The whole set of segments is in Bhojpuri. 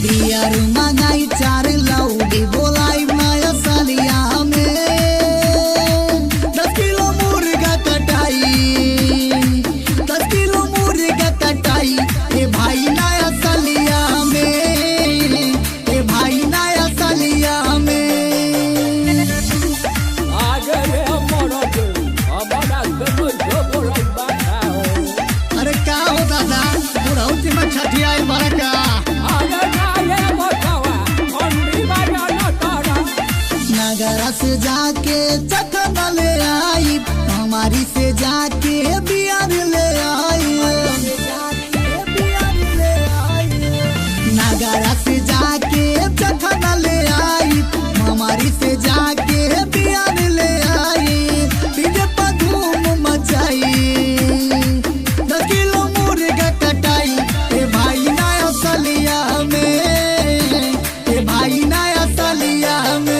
बियर मंगाई 4 लौड़ी बोलाई माया सालिया में 10 किलो मुर्गा कटाई 10 किलो मुर्गा कटाई ए भाई नया सालिया में ए भाई नया सालिया में अरे का हो दादा बुढ़ौती में छठिया बड़का नगरा से जाके चखना ले आई हमारी से जाके बियार ले आई नगरा से जाके चखना ले आई हमारी से जाके बियार ले आई डीजे पर धूम मचाई 10 किलो मुर्गा कटाई ए भाई नया सालिया में ए भाई नया सालिया में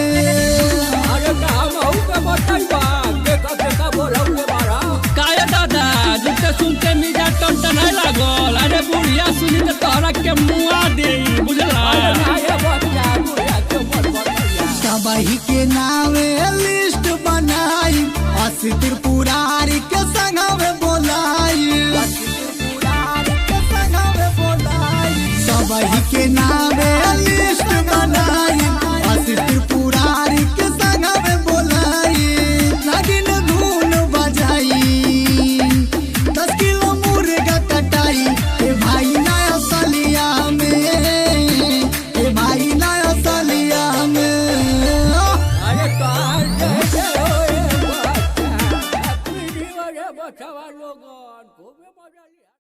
सुनते मिजा टन है लागल अरे बुढ़िया सुनी तो तोहरा के मुआ दे बुझला सबही के नामे लिस्ट बनाई अस्सी त्रिपुरारी के संगवे बोलाई सबही के नामे लिस्ट बनाई अस्सी त्रिपुरारी के संगवे बोलाई नागिन धून बजाई 10 किलो मुर्गा कटाई ए भाई नया सालिया में ए भाई नया सालिया में अरे